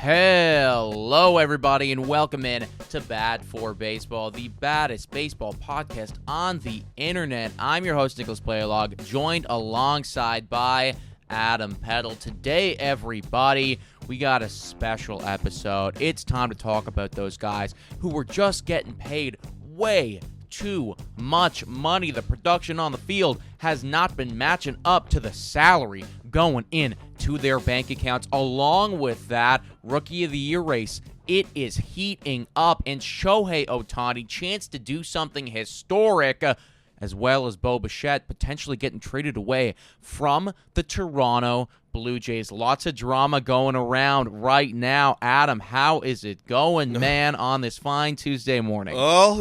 Hello, everybody, and welcome in to Bad for Baseball, the baddest baseball podcast on the internet. I'm your host, Nicholas Playalog, joined alongside by Adam Peddle. Today, everybody, we got a special episode. It's time to talk about those guys who were just getting paid way too much money. The production on the field has not been matching up to the salary going in to their bank accounts. Along with that, Rookie of the Year race, it is heating up, and Shohei Ohtani, chance to do something historic, as well as Bichette potentially getting traded away from the Toronto Blue Jays. Lots of drama going around right now. Adam, how is it going, man, on this fine Tuesday morning? Well,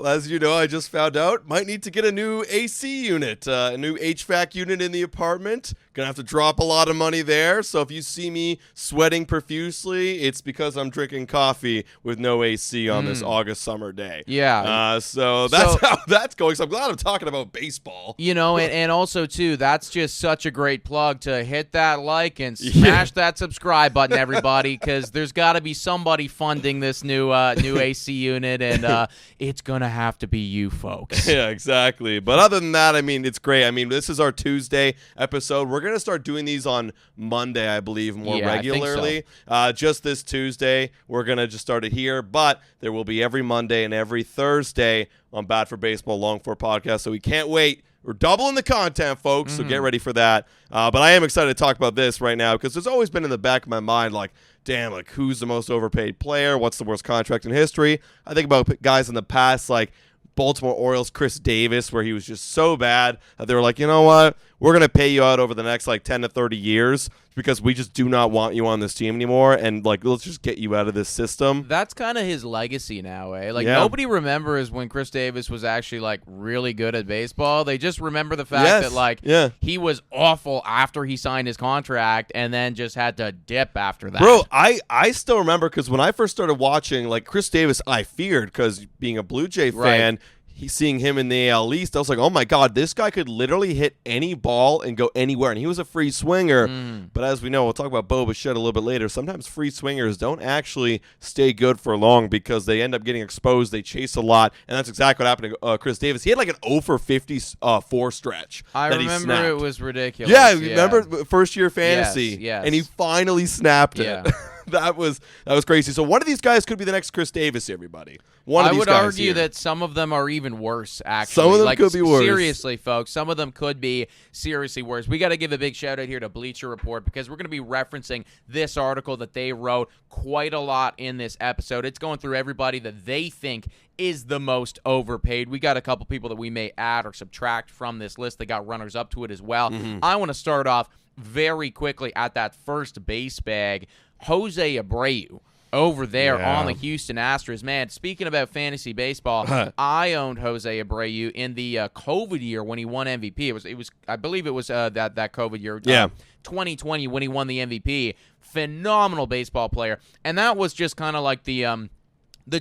as you know, I just found out, might need to get a new AC unit, a new HVAC unit in the apartment. Gonna have to drop a lot of money there. So if you see me sweating profusely, it's because I'm drinking coffee with no AC on this August summer day. Yeah. So that's how that's going. So I'm glad I'm talking about baseball. And also, too, that's just such a great plug to hit that like and smash that subscribe button, everybody, because there's got to be somebody funding this new AC unit, and it's going to have to be you folks. Yeah, exactly. But other than that, it's great. this is our Tuesday episode. We're going to start doing these on Monday, I believe, more regularly. I think so. Just this Tuesday, we're going to just start it here, but there will be every Monday and every Thursday on Bad for Baseball Long Form Podcast, so we can't wait. We're doubling the content, folks, so get ready for that. But I am excited to talk about this right now because there's always been in the back of my mind, who's the most overpaid player? What's the worst contract in history? I think about guys in the past, like Baltimore Orioles Chris Davis, where he was just so bad that they were like, you know what? We're going to pay you out over the next 10 to 30 years because we just do not want you on this team anymore, and let's just get you out of this system. That's kind of his legacy now, eh? Nobody Nobody remembers when Chris Davis was actually really good at baseball. They just remember the fact that he was awful after he signed his contract and then just had to dip after that. Bro, I still remember because when I first started watching Chris Davis, I feared because being a Blue Jay fan, seeing him in the AL East, I was like, oh my God, this guy could literally hit any ball and go anywhere. And he was a free swinger. But as we know, we'll talk about Bichette a little bit later. Sometimes free swingers don't actually stay good for long because they end up getting exposed. They chase a lot. And that's exactly what happened to Chris Davis. He had an 0 for 54 stretch. I remember it was ridiculous. Yeah, remember first year fantasy? Yes. And he finally snapped it. Yeah. That was crazy. So one of these guys could be the next Chris Davis, everybody. I would argue that some of them are even worse, actually. Some of them could be worse. Seriously, folks, some of them could be seriously worse. We got to give a big shout-out here to Bleacher Report because we're going to be referencing this article that they wrote quite a lot in this episode. It's going through everybody that they think is the most overpaid. We got a couple people that we may add or subtract from this list that got runners up to it as well. I want to start off very quickly at that first base bag. Jose Abreu over there on the Houston Astros. Man, speaking about fantasy baseball, I owned Jose Abreu in the COVID year when he won MVP. It was I believe it was that COVID year, 2020 when he won the MVP. Phenomenal baseball player, and that was just kind of like the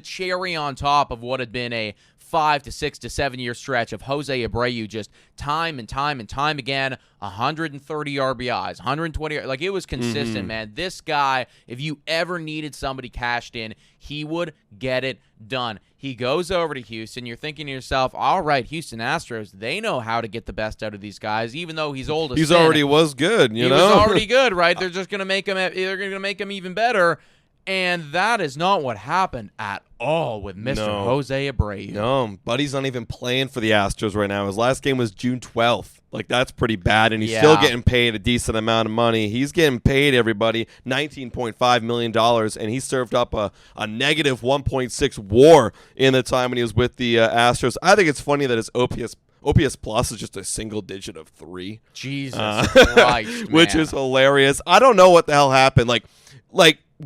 cherry on top of what had been a 5 to 6 to 7 year stretch of Jose Abreu just time and time and time again, 130 RBIs, 120. It was consistent, man. This guy, if you ever needed somebody cashed in, he would get it done. He goes over to Houston. You're thinking to yourself, all right, Houston Astros, they know how to get the best out of these guys, even though he's old as He already was good, He was already good, right? They're just going to make him. They're going to make him even better. And that is not what happened at all with Mr. Jose Abreu. No, Buddy's not even playing for the Astros right now. His last game was June 12th. That's pretty bad, and he's still getting paid a decent amount of money. He's getting paid, everybody, $19.5 million, and he served up a negative 1.6 WAR in the time when he was with the Astros. I think it's funny that his OPS plus is just a single digit of 3. Jesus Christ, man. Which is hilarious. I don't know what the hell happened.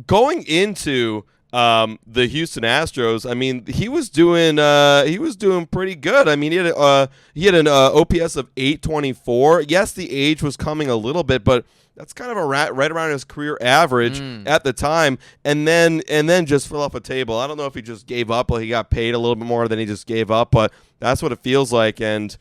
Going into the Houston Astros, he was doing pretty good. He had an OPS of 824. Yes, the age was coming a little bit, but that's kind of right around his career average at the time. And then just fell off a table. I don't know if he just gave up, he got paid a little bit more than he just gave up, but that's what it feels like. And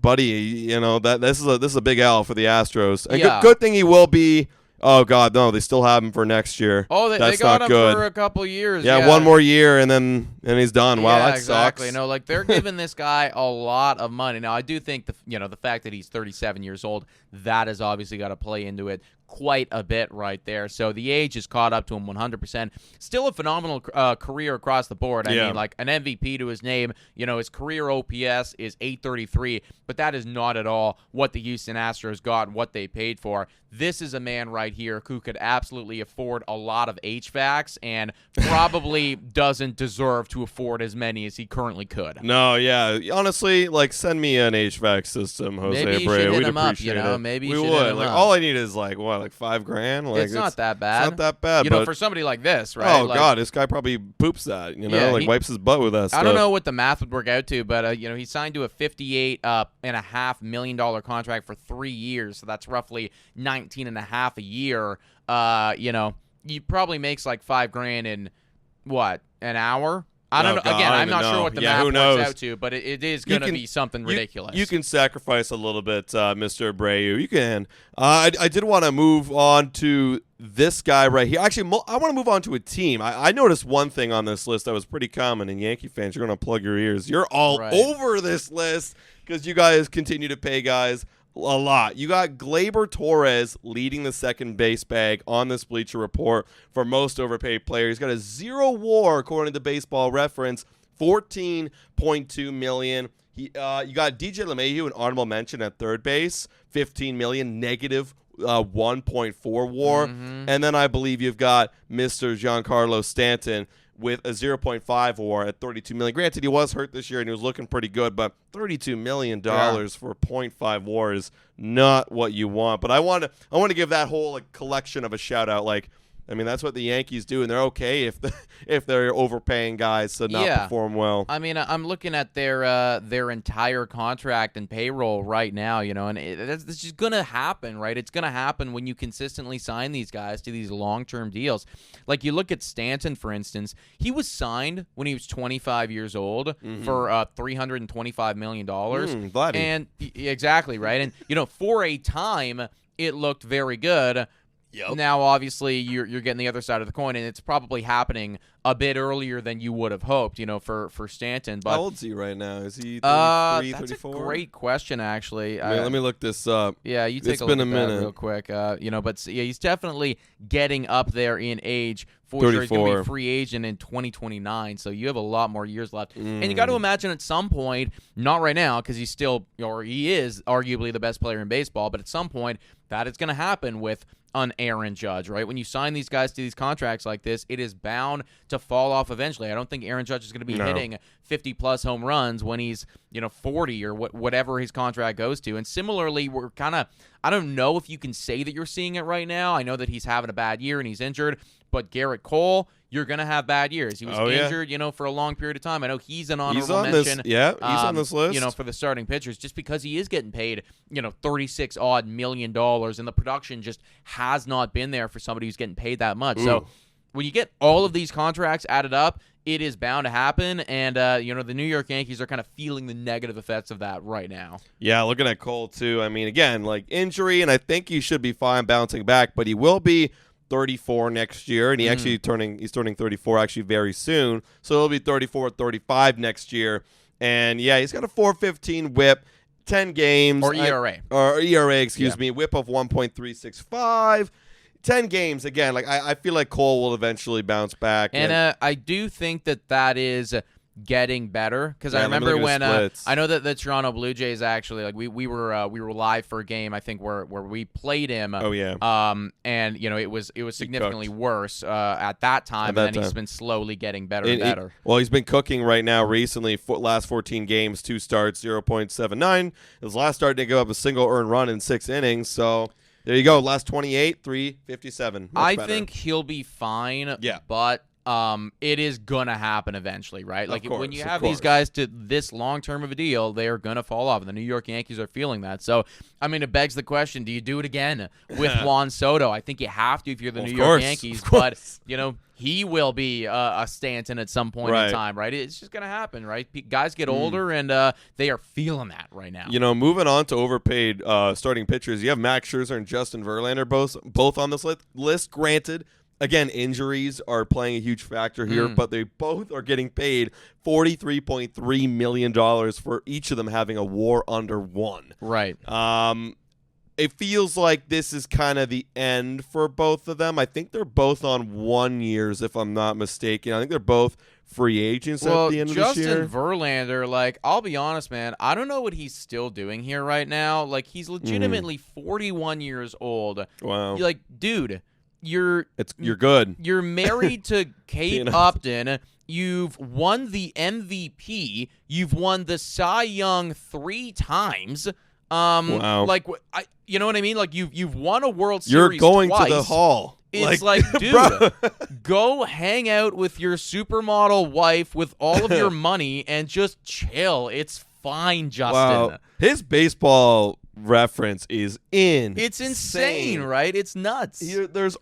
Buddy, that this is a big L for the Astros. And good thing he will be Oh, God, no. They still have him for next year. Oh, they That's got not him good. for a couple years. Yeah, one more year, and he's done. Wow, yeah, that exactly. sucks. No, like they're giving this guy a lot of money. Now, I do think the fact that he's 37 years old, that has obviously got to play into it quite a bit right there. So the age has caught up to him 100%. Still a phenomenal career across the board. I mean, like an MVP to his name. His career OPS is 833, but that is not at all what the Houston Astros got and what they paid for. This is a man right here who could absolutely afford a lot of HVACs and probably doesn't deserve to afford as many as he currently could. No, yeah. Honestly, like, send me an HVAC system, Jose Maybe you Abreu. should hit We'd him up, appreciate it. Maybe you we should would. hit him Like, up. all I need is like $5,000. Like, it's not that bad. It's not that bad. For somebody like this, right? Oh, God, this guy probably poops that, wipes his butt with that stuff. I don't know what the math would work out to, but, he signed to a $58.5 million contract for 3 years, so that's roughly $19.5 a year. He probably makes like $5,000 in, what, an hour? I don't know. God, Again, I I'm don't not know. sure what the Yeah, math who knows? works out to, but it is going to be something ridiculous. You can sacrifice a little bit, Mr. Abreu. You can. I did want to move on to this guy right here. Actually, I want to move on to a team. I noticed one thing on this list that was pretty common, and Yankee fans, you're going to plug your ears. You're all over this list because you guys continue to pay guys a lot. You got Gleyber Torres leading the second base bag on this Bleacher Report for most overpaid player. He's got a 0 WAR according to Baseball Reference, $14.2 million. You got DJ LeMahieu, an honorable mention at third base, $15 million, negative 1.4 WAR, and then I believe you've got Mr. Giancarlo Stanton with a 0.5 WAR at $32 million. Granted, he was hurt this year and he was looking pretty good, but $32 million for 0.5 WAR is not what you want. But I want to give that whole collection of a shout out. I mean, that's what the Yankees do, and they're okay if they're overpaying guys to not perform well. I mean, I'm looking at their entire contract and payroll right now, and it's just going to happen, right? It's going to happen when you consistently sign these guys to these long-term deals. Like, you look at Stanton, for instance. He was signed when he was 25 years old for $325 million. And exactly, right? And, for a time, it looked very good. Yep. Now, obviously, you're getting the other side of the coin, and it's probably happening a bit earlier than you would have hoped, for Stanton. But how old is he right now? Is he 33, that's 34? a great question, actually. Let me look this up. Yeah, you take a look at that real quick. But he's definitely getting up there in age. For sure, he's going to be a free agent in 2029, so you have a lot more years left. And you got to imagine at some point, not right now, because he is arguably the best player in baseball, but at some point, that is going to happen with an Aaron Judge, right? When you sign these guys to these contracts like this, it is bound to fall off eventually. I don't think Aaron Judge is going to be hitting 50-plus home runs when he's, 40 or whatever his contract goes to. And similarly, we're kind of, I don't know if you can say that you're seeing it right now. I know that he's having a bad year and he's injured, but Garrett Cole, you're going to have bad years. He was injured, for a long period of time. I know he's an honorable mention. He's on this list. For the starting pitchers, just because he is getting paid, $36-odd million, and the production just has not been there for somebody who's getting paid that much. So when you get all of these contracts added up, it is bound to happen, and the New York Yankees are kind of feeling the negative effects of that right now. Yeah, looking at Cole too. I mean, again, injury, and I think he should be fine bouncing back, but he will be 34 next year, and he's turning 34 actually very soon, so he'll be 34, 35 next year, and he's got a 4.15 WHIP, 10 games or ERA, WHIP of 1.365. 10 games, again, I feel like Cole will eventually bounce back. And I do think that is getting better, because I remember when I know that the Toronto Blue Jays actually, we were live for a game, I think, where we played him. Oh yeah. And it was significantly worse at that time, and then he's been slowly getting better and better. He's been cooking right now recently. Last 14 games, 2 starts, 0.79. His last start didn't give up a single earned run in 6 innings, so there you go. Last 28, 3.57. I think he'll be fine. Yeah. But it is gonna happen eventually, right? Like when you have these course. guys to this long term of a deal, they are gonna fall off. And the New York Yankees are feeling that. So, I mean, it begs the question: do you do it again with Juan Soto? I think you have to if you're the New York Yankees. But he will be a Stanton at some point in time, right? It's just gonna happen, right? Guys get older, and they are feeling that right now. Moving on to overpaid starting pitchers, you have Max Scherzer and Justin Verlander both on this list. Granted, again, injuries are playing a huge factor here, but they both are getting paid $43.3 million for each of them having a WAR under 1. Right. It feels like this is kind of the end for both of them. I think they're both on 1 years, if I'm not mistaken. I think they're both free agents at the end of this year. Justin Verlander, I'll be honest, man, I don't know what he's still doing here right now. He's legitimately 41 years old. Wow. Dude, you're good. You're married to Kate Upton. You've won the MVP. You've won the Cy Young 3 times. Wow. You know what I mean? You've won a World Series You're going twice. to the Hall. It's dude, go hang out with your supermodel wife with all of your money and just chill. It's fine, Justin. Wow. His baseball reference is It's insane, right? It's nuts.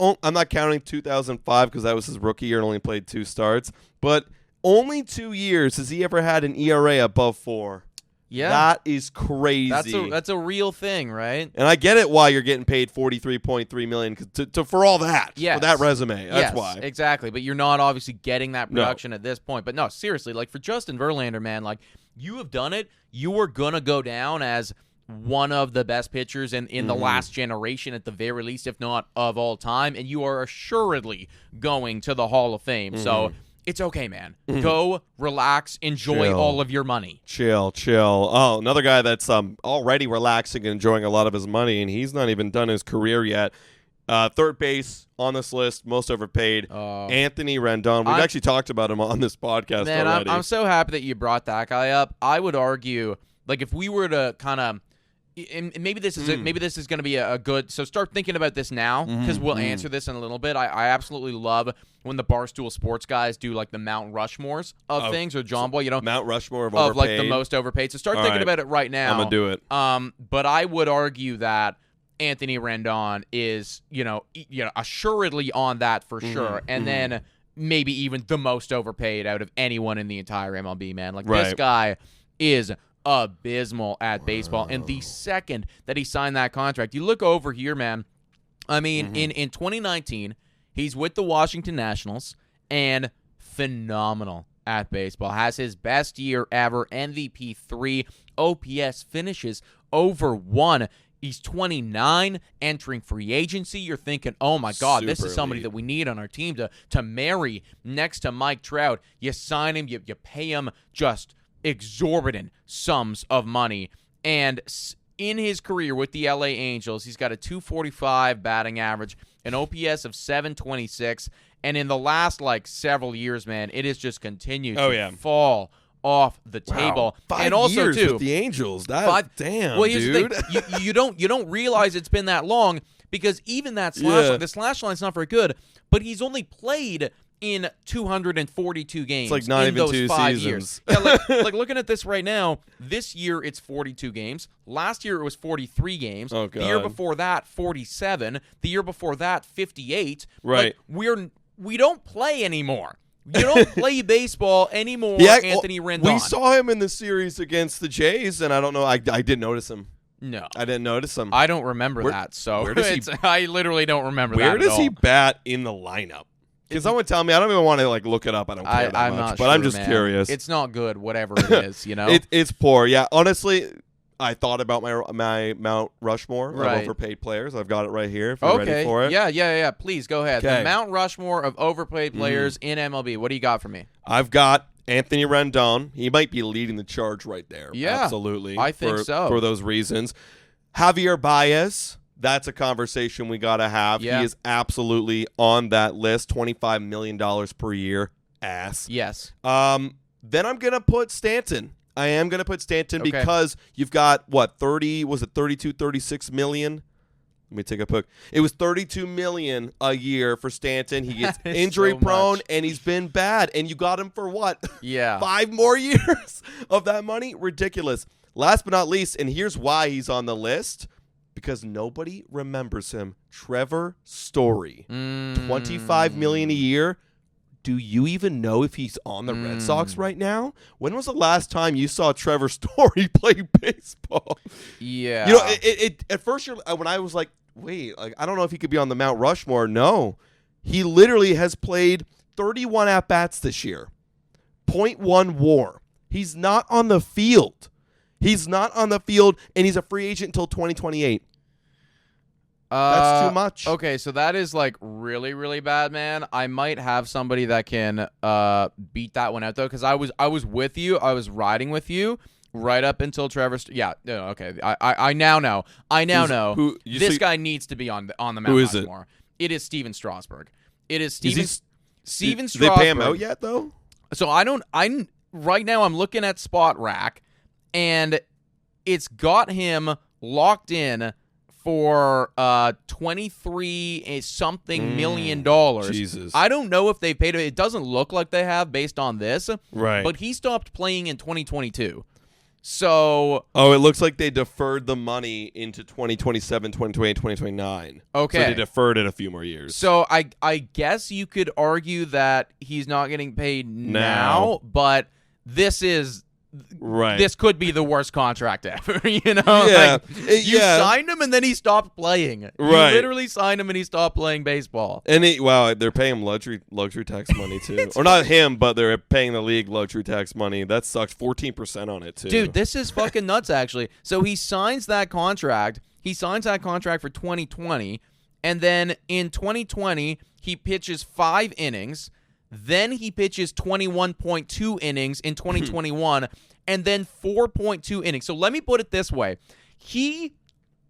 I'm not counting 2005 because that was his rookie year and only played 2 starts, but only 2 years has he ever had an ERA above 4. Yeah, that is crazy. That's a real thing, right? And I get it why you're getting paid $43.3 million for all that. Yes. For that resume. That's why. Exactly. But you're not obviously getting that production at this point. But no, seriously, for Justin Verlander, man, you have done it. You are gonna go down as one of the best pitchers in the last generation at the very least, if not of all time, and you are assuredly going to the Hall of Fame. So it's okay, man. Go, relax, enjoy all of your money. Chill. Oh, another guy that's already relaxing and enjoying a lot of his money, and he's not even done his career yet. Third base on this list, most overpaid, Anthony Rendon. We've actually talked about him on this podcast already. I'm so happy that you brought that guy up. I would argue, if we were to kind of, and maybe this is going to be a good. So start thinking about this now because we'll answer this in a little bit. I absolutely love when the Barstool Sports guys do the Mount Rushmores of things, or John Boy, Mount Rushmore of overpaid. The most overpaid. So start thinking about it right now. I'm gonna do it. But I would argue that Anthony Rendon is assuredly on that for sure, and then maybe even the most overpaid out of anyone in the entire MLB. Man, this guy is abysmal at baseball. And the second that he signed that contract, you look over here, man. I mean, in 2019, he's with the Washington Nationals and phenomenal at baseball. Has his best year ever, MVP 3, OPS finishes over 1. He's 29, entering free agency. You're thinking, oh, my God, this is somebody that we need on our team to marry next to Mike Trout. You sign him, you pay him just exorbitant sums of money. And in his career with the LA Angels, he's got a .245 batting average, an OPS of 726. And in the last, several years, man, it has just continued to fall off the table. 5 and also years too with the Angels. Damn, well, here's dude. The thing. You don't realize it's been that long because even that slash line, the slash line's not very good, but he's only played in 242 games. It's not in even those 2 5 seasons. years. Yeah, looking at this right now, this year it's 42 games. Last year it was 43 games. Oh, God. The year before that, 47. The year before that, 58. Right. We don't play anymore. You don't play baseball anymore, Anthony Rendon. We saw him in the series against the Jays, and I don't know. I didn't notice him. No. I didn't notice him. I don't remember that. So I literally don't remember that. Where does he bat in the lineup? Can someone tell me? I don't even want to look it up. I don't care that much, but I'm just curious. It's not good, whatever it is, It's poor. Yeah, honestly, I thought about my Mount Rushmore of overpaid players. I've got it right here if you're ready for it. Yeah. Please go ahead. Okay. The Mount Rushmore of overpaid players in MLB. What do you got for me? I've got Anthony Rendon. He might be leading the charge right there. Yeah, absolutely. I think so. For those reasons. Javier Baez. That's a conversation we got to have. Yeah. He is absolutely on that list. $25 million per year. Ass. Yes. Then I'm going to put Stanton. I am going to put Stanton because you've got, 32, 36 million Let me take a look. It was $32 million a year for Stanton. He gets injury so prone, much. and he's been bad. And you got him for what? Yeah. 5 more years of that money? Ridiculous. Last but not least, and here's why he's on the list, because nobody remembers him. Trevor Story, $25 million a year. Do you even know if he's on the Red Sox right now? When was the last time you saw Trevor Story play baseball? Yeah. You know, it at first when I was like, wait, like I don't know if he could be on the Mount Rushmore. No, he literally has played 31 at bats this year, .1 WAR. He's not on the field. He's not on the field, and he's a free agent until 2028. That's too much. Okay, so that is like really, really bad, man. I might have somebody that can beat that one out though, because I was with you. I was riding with you right up until Trevor. No, okay. I now know. This guy needs to be on the Mount Rushmore. It is Steven Strasburg. It is Steven Strasburg. Did they pay him out yet though? So right now I'm looking at Spot Rack, and it's got him locked in for $23 million. Jesus. I don't know if they paid him. It doesn't look like they have based on this. Right. But he stopped playing in 2022. So. Oh, it looks like they deferred the money into 2027, 2028, 2029. Okay. So they deferred it a few more years. So I guess you could argue that he's not getting paid now, but this is. Right. This could be the worst contract ever, you know? Yeah. You signed him and then he stopped playing. Right. You literally signed him and he stopped playing baseball. And they're paying him luxury tax money too. Or not him, but they're paying the league luxury tax money. That sucks. 14% on it too. Dude, this is fucking nuts actually. So he signs that contract. He signs that contract for 2020, and then in 2020 he pitches 5 innings. Then he pitches 21.2 innings in 2021, and then 4.2 innings. So let me put it this way: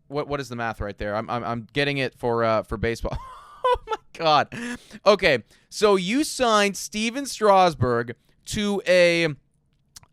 what is the math right there? I'm getting it for baseball. Oh my god. Okay, so you signed Steven Strasburg to a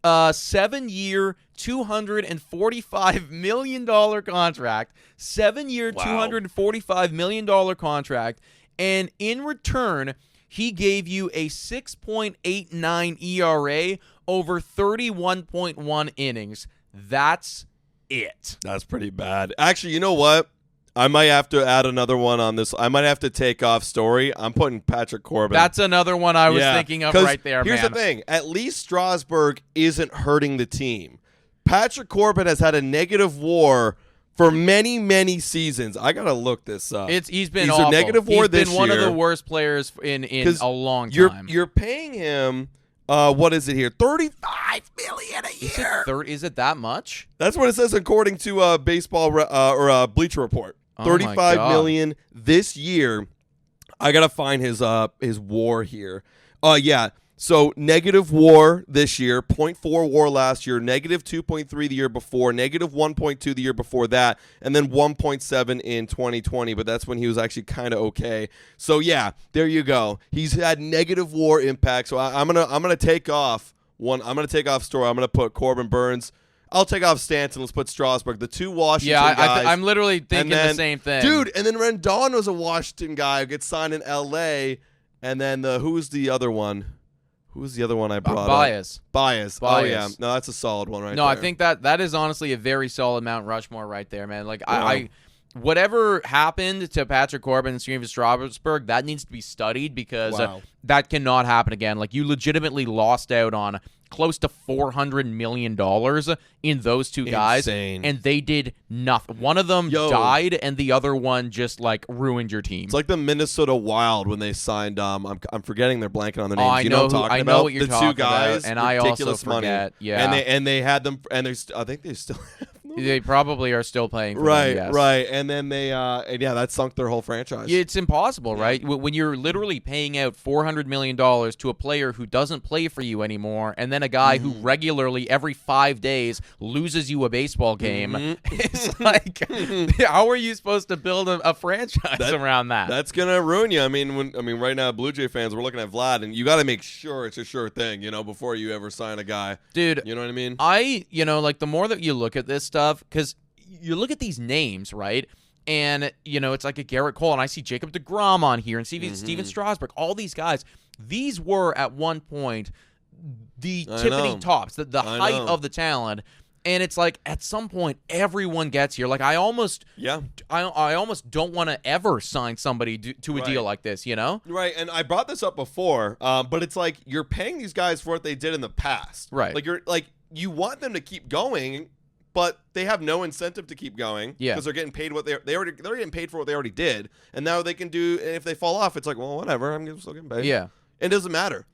7-year, $245 million contract. 7-year, Wow. $245 million contract, and in return, he gave you a 6.89 ERA over 31.1 innings. That's it. That's pretty bad. Actually, you know what? I might have to add another one on this. I might have to take off Story. I'm putting Patrick Corbin. That's another one I was thinking of right there, here's man. the thing. At least Strasburg isn't hurting the team. Patrick Corbin has had a negative WAR for many, many seasons. I gotta look this up. He's been a awful. negative WAR this year. He's been one of the worst players in a long time. You're paying him. What is it here? $35 million a year. Is it that much? That's what it says according to Baseball or Bleacher Report. $35 million this year. I gotta find his WAR here. Yeah. So negative WAR this year, 0.4 WAR last year, negative 2.3 the year before, negative 1.2 the year before that, and then 1.7 in 2020. But that's when he was actually kind of okay. So yeah, there you go. He's had negative WAR impact. So I'm gonna take off one. I'm gonna take off Story. I'm gonna put Corbin Burns. I'll take off Stanton. Let's put Strasburg. The 2 Washington guys. I'm literally thinking the same thing, dude. And then Rendon was a Washington guy who gets signed in L.A. And then who's the other one? Who's the other one I brought Bias. up? Bias. Oh, yeah. No, that's a solid one right there. No, I think that is honestly a very solid Mount Rushmore right there, man. Like, I whatever happened to Patrick Corbin and Steven Strasburg, that needs to be studied because that cannot happen again. Like, you legitimately lost out on close to $400 million in those 2 guys. Insane. And they did nothing. One of them died, and the other one just, like, ruined your team. It's like the Minnesota Wild when they signed, I'm forgetting they're blanking on their names. I know, what I'm talking I know about? what you're the talking 2 guys, about, and I also forget. Money. Yeah. And they had them, and I think they still have them. They probably are still playing for right, them, yes. Right. And then they, that sunk their whole franchise. It's impossible, right? When you're literally paying out $400 million to a player who doesn't play for you anymore, and then a guy who regularly every 5 days loses you a baseball game, it's like, how are you supposed to build a franchise around that? That's gonna ruin you. I mean, right now, Blue Jay fans, we're looking at Vlad, and you got to make sure it's a sure thing, before you ever sign a guy, dude. You know what I mean? Like the more that you look at this stuff, because you look at these names, right? And, it's like a Garrett Cole, and I see Jacob deGrom on here, and Steven Strasburg, all these guys. These were, at one point, the tippity tops, the height of the talent. And it's like, at some point, everyone gets here. Like, I almost don't want to ever sign somebody to a deal like this, Right, and I brought this up before, but it's like, you're paying these guys for what they did in the past. Right. Like, you want them to keep going, but they have no incentive to keep going because they're getting paid they're getting paid for what they already did, and now they can do. And if they fall off, it's like, well, whatever. I'm still getting paid. Yeah, it doesn't matter.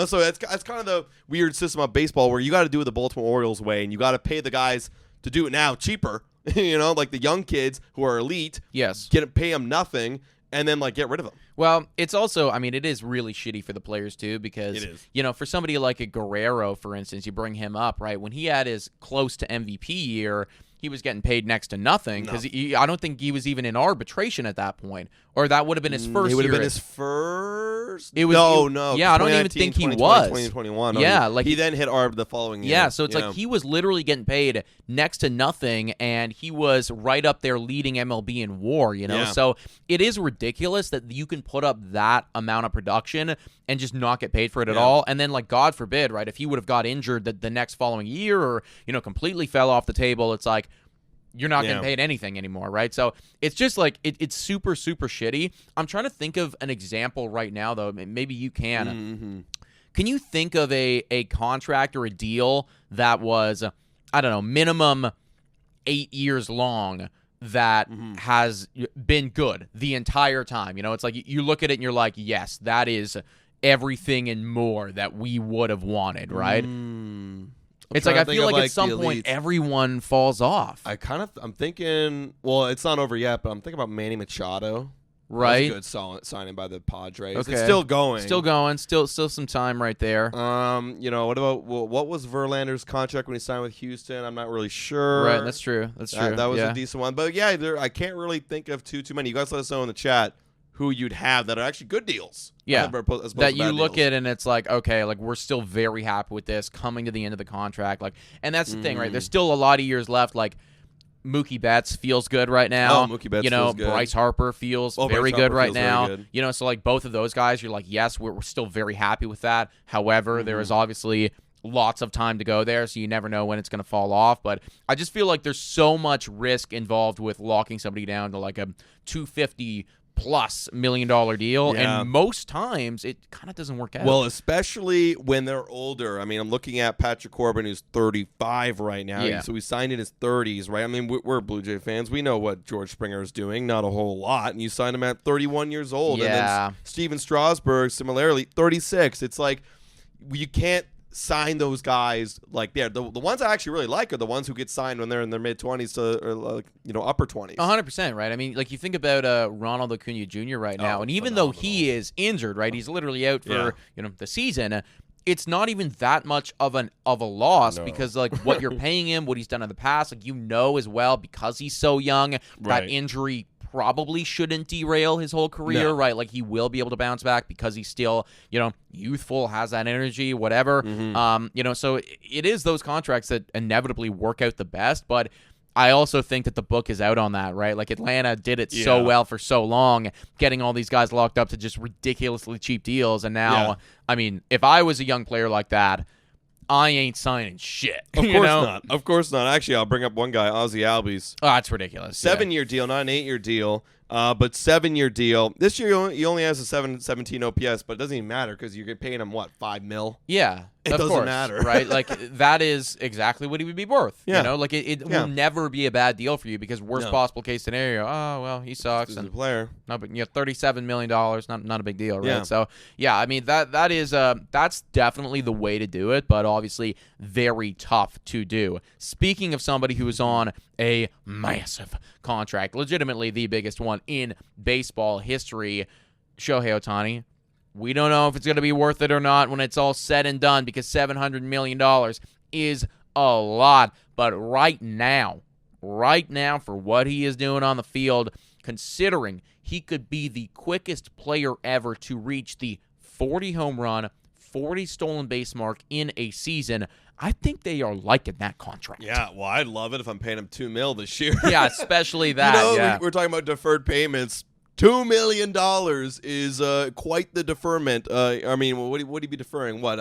So that's kind of the weird system of baseball where you got to do it the Baltimore Orioles way, and you got to pay the guys to do it now cheaper. Like the young kids who are elite. Yes, pay them nothing, and then get rid of them. Well, it's also, it is really shitty for the players too, because, it is. For somebody like a Guerrero, for instance, you bring him up, right? When he had his close to MVP year, he was getting paid next to nothing because I don't think he was even in arbitration at that point, or that would have been his first year. It would have been his first? It was, no. Yeah, I don't even think he was. 2021. Yeah, he then hit ARB the following year. Yeah, so it's like he was literally getting paid next to nothing, and he was right up there leading MLB in WAR, Yeah. So it is ridiculous that you can put up that amount of production and just not get paid for it at all. And then, God forbid, right, if he would have got injured the next following year or, completely fell off the table, it's like, you're not getting paid anything anymore, right? So it's just like it's super, super shitty. I'm trying to think of an example right now, though. Maybe you can. Mm-hmm. Can you think of a contract or a deal that was, I don't know, minimum 8 years long that has been good the entire time? It's like you look at it and you're like, yes, that is everything and more that we would have wanted, right? It's like I feel like at some point everyone falls off. I'm thinking, well, it's not over yet, but I'm thinking about Manny Machado. Right. That was a good solid signing by the Padres. Okay. It's still going. Still some time right there. What about what was Verlander's contract when he signed with Houston? I'm not really sure. Right, that's true. That was a decent one. But yeah, I can't really think of too many. You guys let us know in the chat who you'd have that are actually good deals. Yeah, as that you look deals. at and it's like, okay, we're still very happy with this coming to the end of the contract. And that's the thing, right? There's still a lot of years left. Mookie Betts feels good right now. Mookie Betts feels good. Bryce Harper feels very good right now. So both of those guys, you're like, yes, we're still very happy with that. However, there is obviously lots of time to go there, so you never know when it's going to fall off. But I just feel like there's so much risk involved with locking somebody down to a $250+ million deal, and most times it kind of doesn't work out. Well, especially when they're older. I'm looking at Patrick Corbin, who's 35 right now, so he signed in his 30s, right? We're Blue Jay fans. We know what George Springer is doing, not a whole lot, and you signed him at 31 years old. Yeah. And then Steven Strasburg, similarly, 36. It's like you can't sign those guys the ones I actually really like are the ones who get signed when they're in their mid-20s to upper 20s. 100%, right? You think about Ronald Acuna Jr. right now, and even though he is injured, right, he's literally out for the season. It's not even that much of a loss because what you're paying him, what he's done in the past, as well, because he's so young, that injury probably shouldn't derail his whole career, right? He will be able to bounce back because he's still, youthful, has that energy, whatever. So it is those contracts that inevitably work out the best, but I also think that the book is out on that, right? Atlanta did it so well for so long, getting all these guys locked up to just ridiculously cheap deals, and now, if I was a young player like that, I ain't signing shit. Of course not. Actually, I'll bring up one guy, Ozzy Albies. Oh, that's ridiculous. 7-year deal, not an 8-year deal, but 7-year deal. This year, he only has a 717 OPS, but it doesn't even matter because you're paying him, $5 million? Yeah. It doesn't matter. Right? That is exactly what he would be worth. Yeah. It will never be a bad deal for you because worst possible case scenario, oh, well, he sucks. He's a player. No, but $37 million, not a big deal, right? Yeah. So, that is that's definitely the way to do it, but obviously very tough to do. Speaking of somebody who is on a massive contract, legitimately the biggest one in baseball history, Shohei Ohtani. We don't know if it's going to be worth it or not when it's all said and done because $700 million is a lot. But right now, for what he is doing on the field, considering he could be the quickest player ever to reach the 40 home run, 40 stolen base mark in a season, I think they are liking that contract. Yeah, well, I'd love it if I'm paying him $2 million this year. Yeah, especially that. We're talking about deferred payments. $2 million is quite the deferment. I mean, what would he be deferring? What,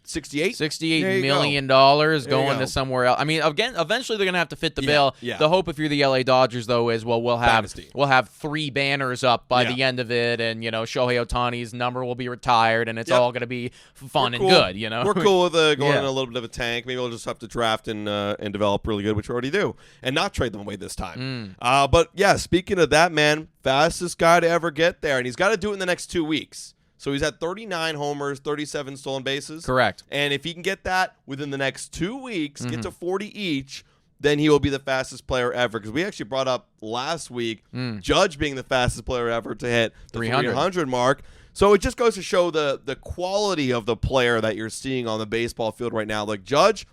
68? $68 million going to somewhere else. I mean, again, eventually they're going to have to fit the bill. Yeah. The hope if you're the LA Dodgers, though, is, well, we'll have 3 banners up by the end of it, and, Shohei Ohtani's number will be retired, and it's all going to be fun and good, We're cool with going in a little bit of a tank. Maybe we'll just have to draft and develop really good, which we already do, and not trade them away this time. But, yeah, speaking of that, man, fastest guy to ever get there, and he's got to do it in the next 2 weeks. So he's at 39 homers, 37 stolen bases. Correct. And if he can get that within the next 2 weeks, get to 40 each, then he will be the fastest player ever. Because we actually brought up last week Judge being the fastest player ever to hit the 300 mark. So it just goes to show the quality of the player that you're seeing on the baseball field right now. Like Judge,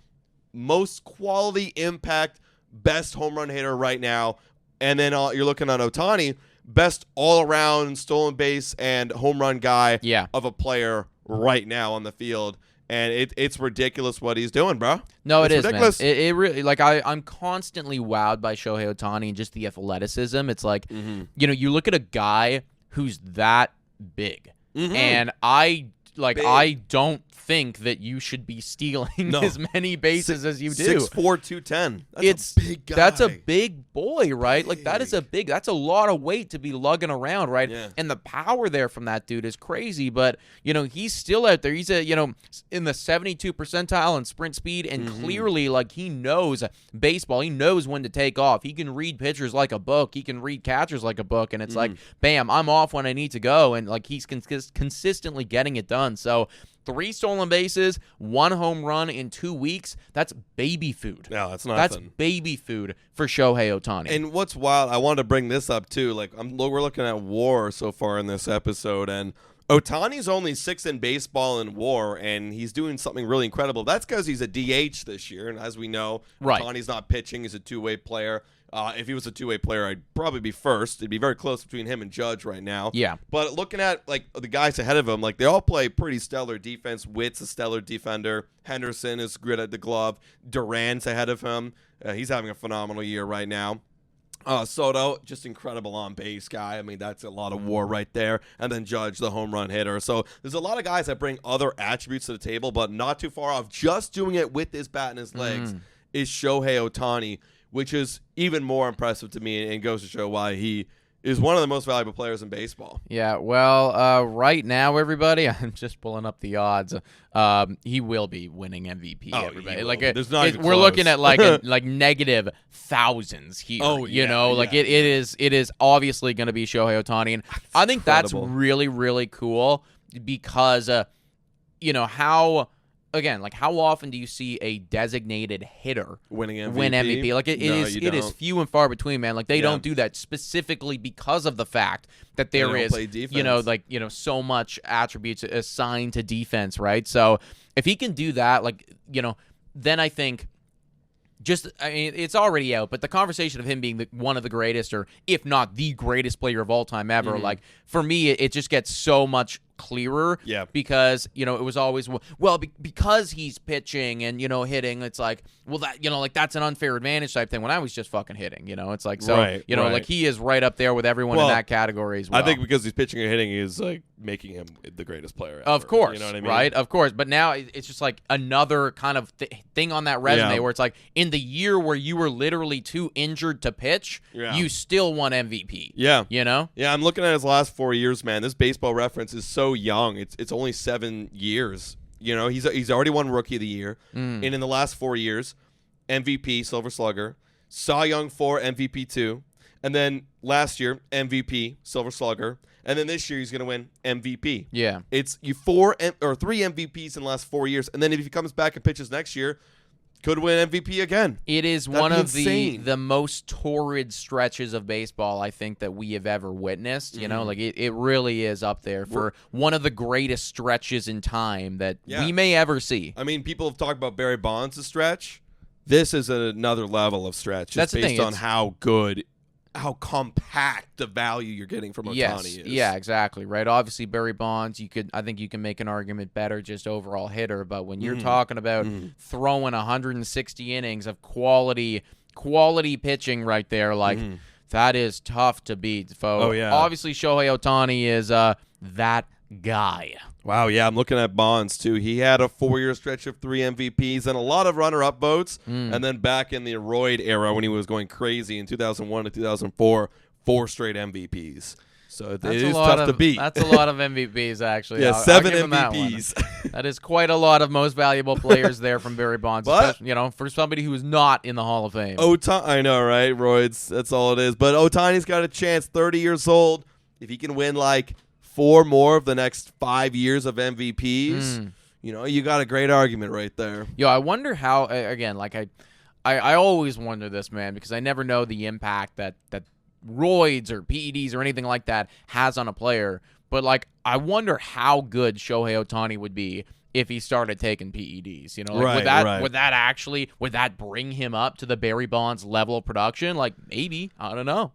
most quality impact, best home run hitter right now. And then you're looking at Ohtani, best all-around stolen base and home run guy of a player right now on the field. And it's ridiculous what he's doing, bro. No, it's ridiculous. Man. It really, like, I'm constantly wowed by Shohei Ohtani and just the athleticism. It's like, you look at a guy who's that big, and I don't think that you should be stealing as many bases as you do. 6'4", 210. That's a big guy. That's a big boy, right? Like, that's a lot of weight to be lugging around, right? Yeah. And the power there from that dude is crazy, but, he's still out there. He's, in the 72 percentile in sprint speed, and clearly, like, he knows baseball. He knows when to take off. He can read pitchers like a book. He can read catchers like a book, and it's like, bam, I'm off when I need to go, and, like, he's consistently getting it done. So 3 stolen bases, 1 home run in 2 weeks. That's baby food. No, that's nothing. That's baby food for Shohei Ohtani. And what's wild, I wanted to bring this up too. Like, we're looking at WAR so far in this episode, and Ohtani's only 6th in baseball in WAR, and he's doing something really incredible. That's because he's a DH this year, and as we know, Ohtani's not pitching. He's a two-way player. If he was a two-way player, I'd probably be first. It'd be very close between him and Judge right now. Yeah. But looking at, like, the guys ahead of him, like, they all play pretty stellar defense. Witt's a stellar defender. Henderson is good at the glove. Duran's ahead of him. He's having a phenomenal year right now. Soto, just incredible on-base guy. I mean, that's a lot of WAR right there. And then Judge, the home run hitter. So there's a lot of guys that bring other attributes to the table, but not too far off. Just doing it with his bat and his legs is Shohei Ohtani, which is even more impressive to me and goes to show why he is one of the most valuable players in baseball. Yeah, well, right now, everybody, I'm just pulling up the odds. He will be winning MVP. Everybody, we're looking at like negative thousands here. It is obviously going to be Shohei Ohtani, and I think that's really, really cool because how often do you see a designated hitter win MVP? Like, it is few and far between, man. Like, they don't do that specifically because of the fact that there is, so much attributes assigned to defense, right? So if he can do that, then I think it's already out, but the conversation of him being one of the greatest, or if not the greatest player of all time ever, like, for me, it just gets so much clearer because it was always because he's pitching and hitting, it's like, well, that that's an unfair advantage type thing when I was just fucking hitting, it's like, so like, he is right up there with everyone in that category as well. I think because he's pitching or hitting is like making him the greatest player ever. Of course, you know what I mean? Right, of course, but now it's just like another kind of thing on that resume where it's like, in the year where you were literally too injured to pitch, you still won MVP. Yeah, I'm looking at his last 4 years, man. This Baseball Reference is so young. It's only 7 years. He's already won Rookie of the Year, and in the last 4 years, MVP, Silver Slugger, Cy Young 4, MVP 2, and then last year MVP, Silver Slugger, and then this year he's going to win MVP. Yeah, it's 3 MVPs in the last 4 years, and then if he comes back and pitches next year, could win MVP again. It is one of the most torrid stretches of baseball, I think, that we have ever witnessed. It really is up there for one of the greatest stretches in time that we may ever see. I mean, people have talked about Barry Bonds' stretch. This is another level of stretch. That's based on how good how compact the value you're getting from Ohtani is. Yeah, exactly. Right. Obviously, Barry Bonds, I think you can make an argument better just overall hitter. But when you're talking about throwing 160 innings of quality pitching right there, like that is tough to beat, folks. Oh, yeah. Obviously, Shohei Ohtani is that guy. Wow, yeah, I'm looking at Bonds, too. He had a 4-year stretch of 3 MVPs and a lot of runner-up votes. And then back in the Royd era when he was going crazy in 2001 to 2004, 4 straight MVPs. So it is tough to beat. That's a lot of MVPs, actually. Yeah, I'll 7 give him MVPs. That is quite a lot of most valuable players there from Barry Bonds, But, for somebody who is not in the Hall of Fame. I know, right? Royd's, that's all it is. But Ohtani's got a chance, 30 years old. If he can win, 4 more of the next 5 years of MVPs, you got a great argument right there. Yo, I wonder how, again, I always wonder this, man, because I never know the impact that roids or PEDs or anything like that has on a player. But, I wonder how good Shohei Ohtani would be if he started taking PEDs. Would that bring him up to the Barry Bonds level of production? Maybe. I don't know.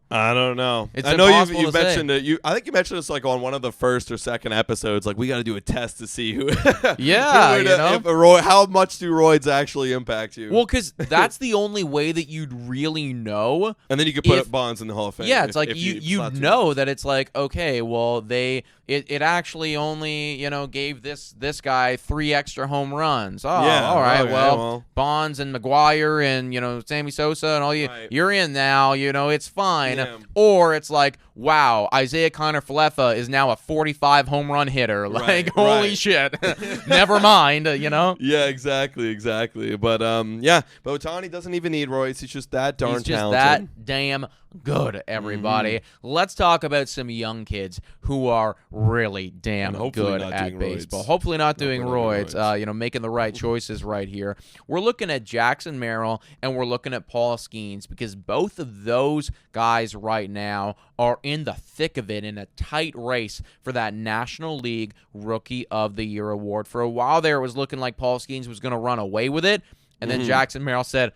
It's I know impossible you to mentioned say. it. I think you mentioned this on one of the first or second episodes. We got to do a test to see who. Yeah, how much do roids actually impact you? Well, because that's the only way that you'd really know. And then you could put Bonds in the Hall of Fame. Yeah, it's you know that it's okay. Well, it actually only gave this guy 3 extra home runs. Oh, yeah, all right. Okay, well, Bonds and McGuire and Sammy Sosa and all you're in now. It's fine. Yeah. Or it's wow, Isaiah Kiner-Falefa is now a 45 home run hitter. Holy shit. Never mind. Yeah, exactly. But but Ohtani doesn't even need roids. He's just that darn talented. He's just that damn good, everybody. Let's talk about some young kids who are really damn good at baseball. Hopefully not doing roids. Making the right choices right here. We're looking at Jackson Merrill and we're looking at Paul Skeens because both of those guys right now are in the thick of it in a tight race for that National League Rookie of the Year award. For a while there, it was looking like Paul Skeens was going to run away with it, and then Jackson Merrill said,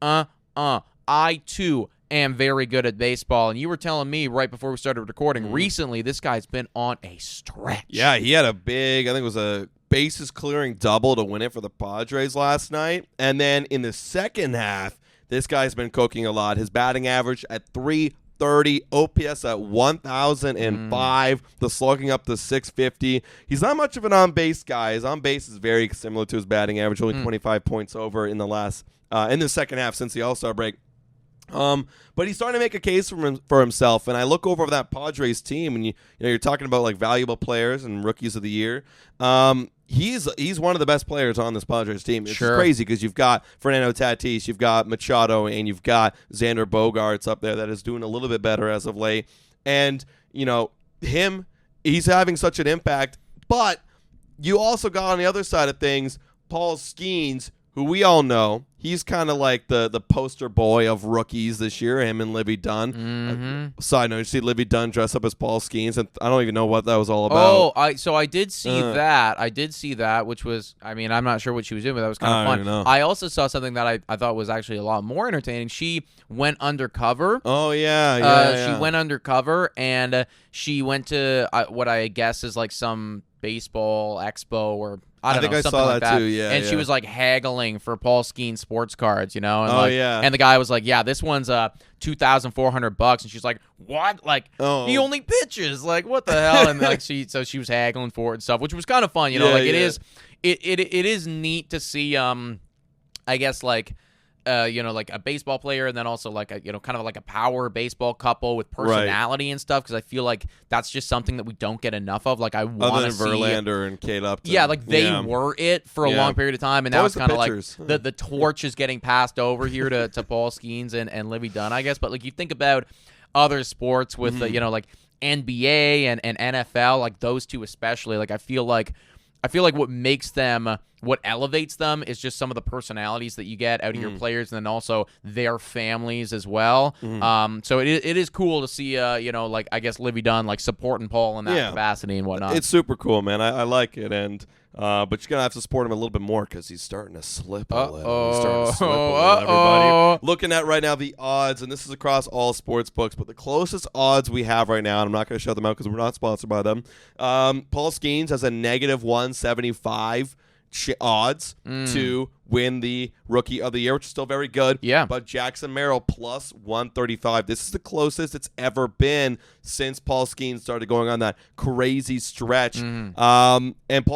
I too am very good at baseball. And you were telling me right before we started recording, recently this guy's been on a stretch. Yeah, he had a big, I think it was a bases clearing double to win it for the Padres last night. And then in the second half, this guy's been cooking a lot. His batting average at .330, OPS at 1,005, the slugging up to 650. He's not much of an on-base guy. His on-base is very similar to his batting average, only 25 points over in the second half since the All-Star break. But he's starting to make a case for himself, and I look over that Padres team, and you're talking about valuable players and rookies of the year. He's one of the best players on this Padres team. It's crazy because you've got Fernando Tatis, you've got Machado, and you've got Xander Bogaerts up there that is doing a little bit better as of late. And he's having such an impact. But you also got on the other side of things Paul Skeens, who we all know, he's kind of like the poster boy of rookies this year, him and Livy Dunn. Side note, you see Livy Dunn dress up as Paul Skeens, and I don't even know what that was all about. Oh, I did see that. I did see that, which was, I'm not sure what she was doing, but that was kind of fun. I also saw something that I thought was actually a lot more entertaining. She went undercover. Oh, yeah. She went undercover, and she went to what I guess is some baseball expo or I think I saw like that too. Yeah, and she was haggling for Paul Skeens sports cards, And and the guy was like, "Yeah, this one's $2,400," and she's like, "What? He only pitches? What the hell?" And she was haggling for it and stuff, which was kind of fun, It is neat to see, I guess a baseball player, and then also kind of like a power baseball couple with personality and stuff. Because I feel like that's just something that we don't get enough of. I want to see Verlander and Kate Upton. Yeah, they were it for a long period of time, and now it's kind of the torch is getting passed over here to Paul Skeens and Livy Dunn, I guess. But you think about other sports with NBA and NFL, those two especially. I feel like what makes them what elevates them is just some of the personalities that you get out of your players, and then also their families as well. So it is cool to see, like, I guess Livy Dunn, like, supporting Paul in that capacity and whatnot. It's super cool, man. I like it, and but you're gonna have to support him a little bit more because he's starting to slip a little. He's starting to slip a little, everybody. Looking at right now the odds, and this is across all sports books, but the closest odds we have right now, and I'm not going to shout them out because we're not sponsored by them. Paul Skeens has a negative 175 odds to win the Rookie of the Year, which is still very good. Yeah. But Jackson Merrill plus 135. This is the closest it's ever been since Paul Skeens started going on that crazy stretch. And Paul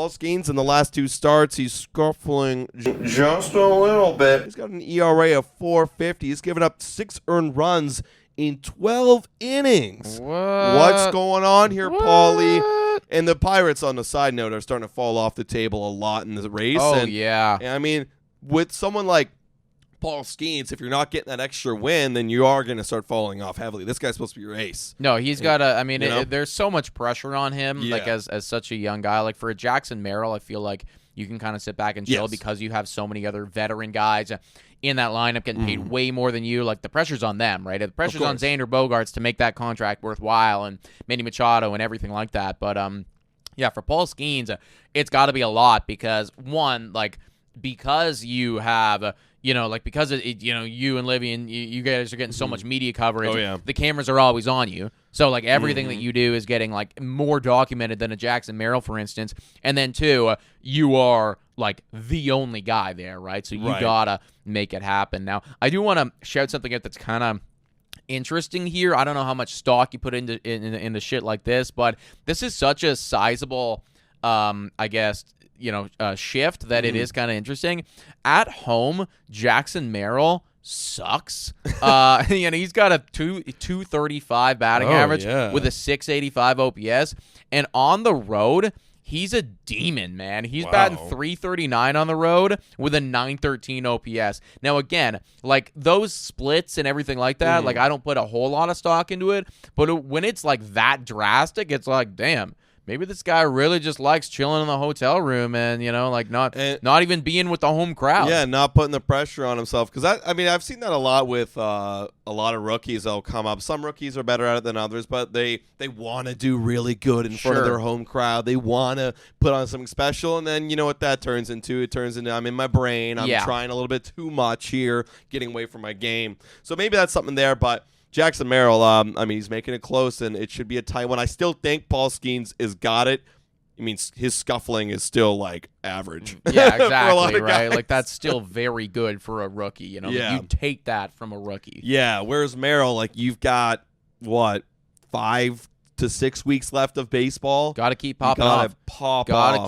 Skeens in the last 2 starts, he's scuffling just a little bit. He's got an ERA of 4.50. He's given up 6 earned runs in 12 innings. What's going on here, Paulie? And the Pirates, on the side note, are starting to fall off the table a lot in the race. And I mean, with someone like Paul Skeens, if you're not getting that extra win, then you are going to start falling off heavily. This guy's supposed to be your ace. No, he's got a – I mean, there's so much pressure on him, like, as such a young guy. Like, for a Jackson Merrill, I feel like you can kind of sit back and chill because you have so many other veteran guys in that lineup getting paid way more than you. Like, the pressure's on them, right? The pressure's on Xander Bogaerts to make that contract worthwhile, and Manny Machado and everything like that. But, yeah, for Paul Skeens, it's got to be a lot because, one, like, because you have because you and Livy and you guys are getting so much media coverage, the cameras are always on you. So, like, everything that you do is getting, like, more documented than a Jackson Merrill, for instance. And then, two, you are, like, the only guy there, right? So you gotta make it happen. Now, I do want to shout something out that's kind of interesting here. I don't know how much stock you put into shit like this, but this is such a sizable, I guess, shift that it is kind of interesting. At home, Jackson Merrill sucks. He's got a 235 batting average with a 685 OPS, and on the road, he's a demon, man. He's batting 339 on the road with a 913 OPS. Now, again, like, those splits and everything like that, like, I don't put a whole lot of stock into it, but when it's, like, that drastic, it's like, damn, maybe this guy really just likes chilling in the hotel room and, not even being with the home crowd. Yeah, not putting the pressure on himself. Because, I've seen that a lot with a lot of rookies that'll come up. Some rookies are better at it than others, but they want to do really good in front of their home crowd. They want to put on something special, and then you know what that turns into? It turns into I'm in my brain. I'm trying a little bit too much here, getting away from my game. So maybe that's something there, but Jackson Merrill, he's making it close, and it should be a tight one. I still think Paul Skeens has got it. I mean, his scuffling is still, like, average. Yeah, exactly, right? Like, that's still very good for a rookie, You take that from a rookie. Yeah, whereas Merrill, like, you've got, 5 to 6 weeks left of baseball? Got to keep popping off.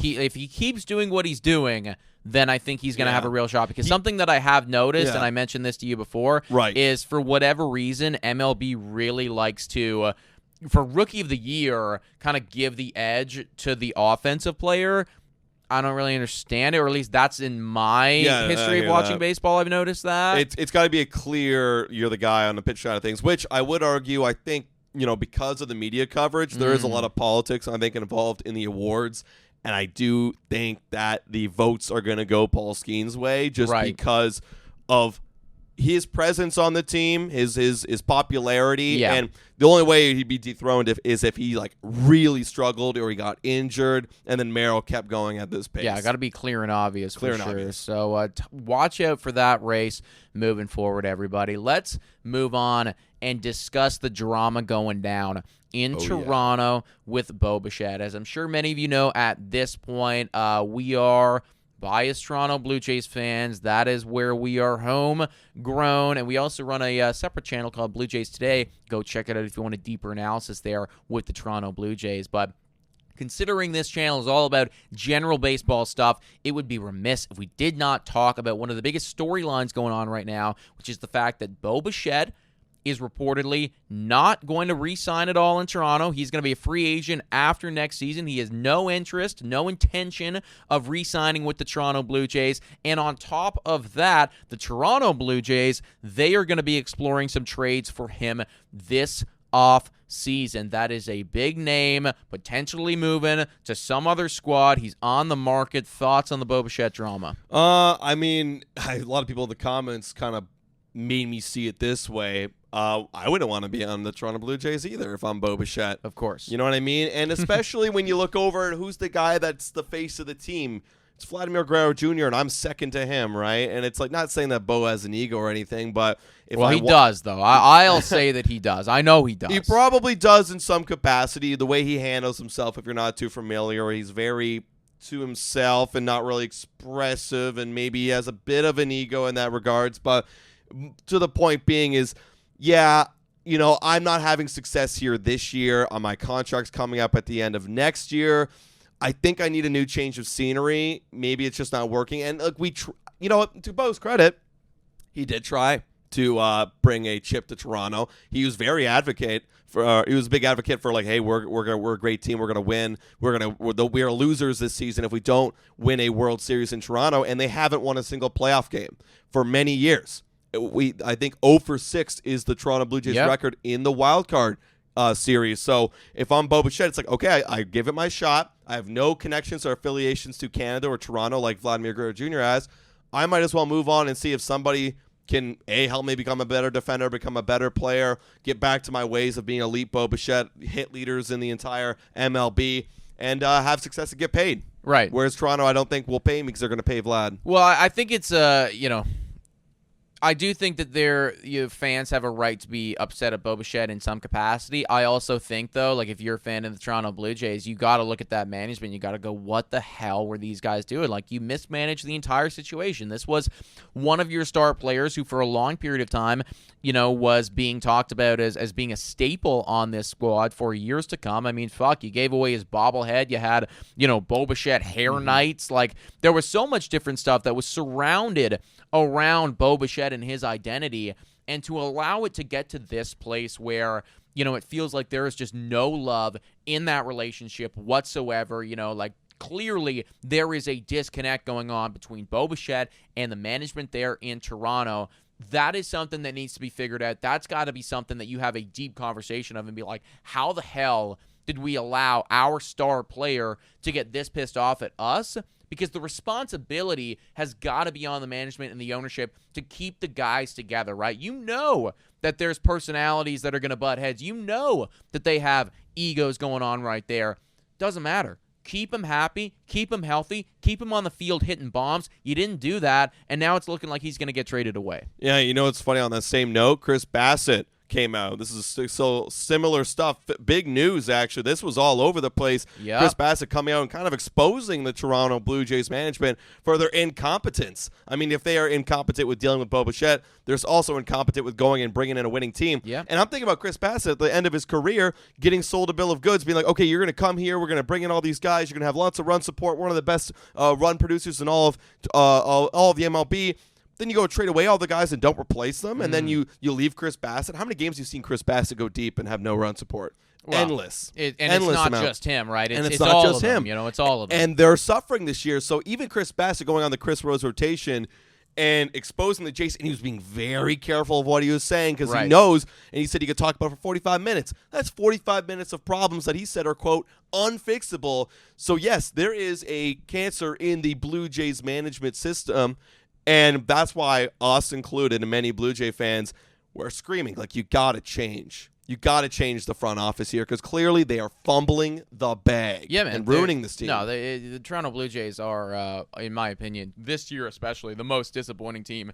If he keeps doing what he's doing, then I think he's going to have a real shot. Because something that I have noticed, and I mentioned this to you before, is for whatever reason, MLB really likes to, for Rookie of the Year, kind of give the edge to the offensive player. I don't really understand it, or at least that's in my history of watching baseball. I've noticed that. It's got to be a clear, you're the guy on the pitch side of things, which I would argue, I think, because of the media coverage, there is a lot of politics, I think, involved in the awards. And I do think that the votes are going to go Paul Skeens' way just because of his presence on the team, his popularity, and the only way he'd be dethroned is if he, like, really struggled or he got injured, and then Merrill kept going at this pace. Yeah, got to be clear and obvious for sure. So watch out for that race moving forward, everybody. Let's move on and discuss the drama going down in Toronto with Bichette. As I'm sure many of you know at this point, we are biased Toronto Blue Jays fans. That is where we are homegrown, and we also run a separate channel called Blue Jays Today. Go check it out if you want a deeper analysis there with the Toronto Blue Jays. But considering this channel is all about general baseball stuff, it would be remiss if we did not talk about one of the biggest storylines going on right now, which is the fact that Bichette is reportedly not going to re-sign at all in Toronto. He's going to be a free agent after next season. He has no interest, no intention of re-signing with the Toronto Blue Jays. And on top of that, the Toronto Blue Jays, they are going to be exploring some trades for him this off season. That is a big name, potentially moving to some other squad. He's on the market. Thoughts on the Bo Bichette drama? I mean, a lot of people in the comments kind of made me see it this way. I wouldn't want to be on the Toronto Blue Jays either if I'm Bo Bichette. Of course. You know what I mean? And especially when you look over at who's the guy that's the face of the team. It's Vladimir Guerrero Jr., and I'm second to him, right? And it's like, not saying that Bo has an ego or anything, but if he does, though. I'll say that he does. I know he does. He probably does in some capacity. The way he handles himself, if you're not too familiar, he's very to himself and not really expressive, and maybe he has a bit of an ego in that regards. But to the point being is, yeah, you know, I'm not having success here this year. My contract's coming up at the end of next year. I think I need a new change of scenery. Maybe it's just not working. And look, you know, to Bo's credit, he did try to bring a chip to Toronto. He was very advocate for. He was a big advocate for, like, hey, we're a great team. We're gonna win. We are losers this season if we don't win a World Series in Toronto. And they haven't won a single playoff game for many years. I think 0-6 is the Toronto Blue Jays record in the wild card series. So if I'm Bo Bichette, it's like, okay, I give it my shot. I have no connections or affiliations to Canada or Toronto like Vladimir Guerrero Jr. has. I might as well move on and see if somebody can, help me become a better defender, become a better player, get back to my ways of being elite Bo Bichette, hit leaders in the entire MLB, and have success and get paid. Right. Whereas Toronto, I don't think will pay me because they're going to pay Vlad. Well, I think it's, I do think that fans have a right to be upset at Bo Bichette in some capacity. I also think, though, like, if you're a fan of the Toronto Blue Jays, you got to look at that management. You got to go, what the hell were these guys doing? Like, you mismanaged the entire situation. This was one of your star players who, for a long period of time, was being talked about as being a staple on this squad for years to come. I mean, fuck, you gave away his bobblehead. You had, Bo Bichette hair nights. Like, there was so much different stuff that was surrounded around Bo Bichette and his identity, and to allow it to get to this place where, it feels like there is just no love in that relationship whatsoever, like, clearly there is a disconnect going on between Bo Bichette and the management there in Toronto. That is something that needs to be figured out. That's got to be something that you have a deep conversation of and be like, how the hell did we allow our star player to get this pissed off at us? Because the responsibility has got to be on the management and the ownership to keep the guys together, right? You know that there's personalities that are going to butt heads. You know that they have egos going on right there. Doesn't matter. Keep him happy. Keep him healthy. Keep him on the field hitting bombs. You didn't do that, and now it's looking like he's going to get traded away. Yeah, it's funny on that same note, Chris Bassett came out. This is so similar stuff. Big news, actually. This was all over the place. Yep. Chris Bassett coming out and kind of exposing the Toronto Blue Jays management for their incompetence. I mean, if they are incompetent with dealing with Bo Bichette, there's also incompetent with going and bringing in a winning team. Yeah. And I'm thinking about Chris Bassett at the end of his career getting sold a bill of goods, being like, okay, you're going to come here. We're going to bring in all these guys. You're going to have lots of run support. One of the best run producers in all of the MLB. Then you go trade away all the guys and don't replace them, and then you leave Chris Bassett. How many games have you seen Chris Bassett go deep and have no run support? Well, Endless. Endless it's not amount. Just him, right? It's it's not all just of him. Them, it's all of them. And they're suffering this year. So even Chris Bassett going on the Chris Rose rotation and exposing the Jays, and he was being very careful of what he was saying because he knows, and he said he could talk about it for 45 minutes. That's 45 minutes of problems that he said are, quote, unfixable. So, yes, there is a cancer in the Blue Jays management system. And that's why us included and many Blue Jay fans were screaming, like, you got to change. You got to change the front office here because clearly they are fumbling the bag and ruining this team. No, the Toronto Blue Jays are, in my opinion, this year especially, the most disappointing team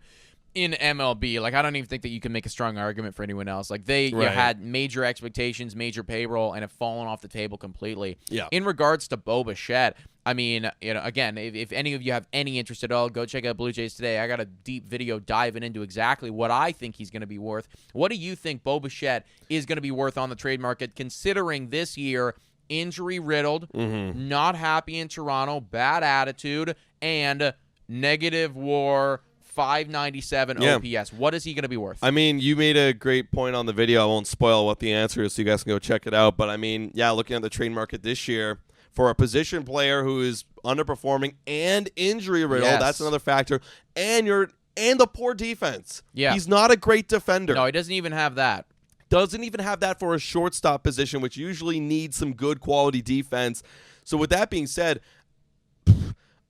in MLB. Like, I don't even think that you can make a strong argument for anyone else. Like, you had major expectations, major payroll, and have fallen off the table completely. Yeah. In regards to Bo Bichette, I mean, again, if any of you have any interest at all, go check out Blue Jays Today. I got a deep video diving into exactly what I think he's going to be worth. What do you think Bo Bichette is going to be worth on the trade market, considering this year injury-riddled, not happy in Toronto, bad attitude, and negative WAR, 597 OPS. What is he going to be worth? I mean, you made a great point on the video. I won't spoil what the answer is, so you guys can go check it out. But, I mean, yeah, looking at the trade market this year, for a position player who is underperforming and injury-riddled, that's another factor, and the poor defense. Yeah. He's not a great defender. No, he doesn't even have that. Doesn't even have that for a shortstop position, which usually needs some good quality defense. So with that being said,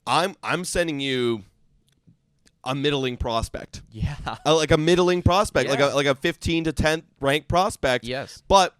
I'm sending you a middling prospect. Yeah. Like a middling prospect, Yeah. like a 15 to 10th ranked prospect. Yes. But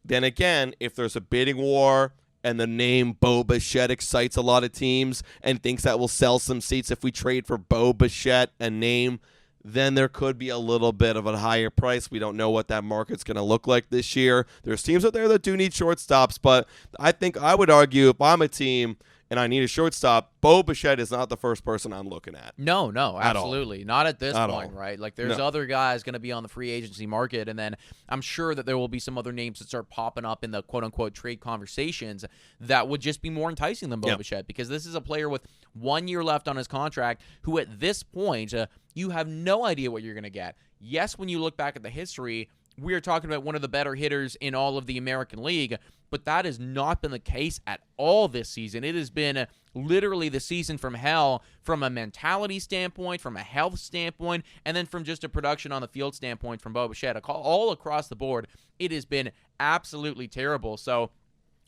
then again, if there's a bidding war and the name Bo Bichette excites a lot of teams and thinks that will sell some seats if we trade for Bo Bichette and name, then there could be a little bit of a higher price. We don't know what that market's going to look like this year. There's teams out there that do need shortstops, but I think I would argue if I'm a team and I need a shortstop, Bo Bichette is not the first person I'm looking at. No, absolutely. Not at this point, right? Like, there's other guys going to be on the free agency market, and then I'm sure that there will be some other names that start popping up in the quote-unquote trade conversations that would just be more enticing than Bo Bichette, because this is a player with 1 year left on his contract who at this point, you have no idea what you're going to get. Yes, when you look back at the history, we are talking about one of the better hitters in all of the American League, but that has not been the case at all this season. It has been literally the season from hell from a mentality standpoint, from a health standpoint, and then from just a production on the field standpoint from Bo Bichette. All across the board, it has been absolutely terrible. So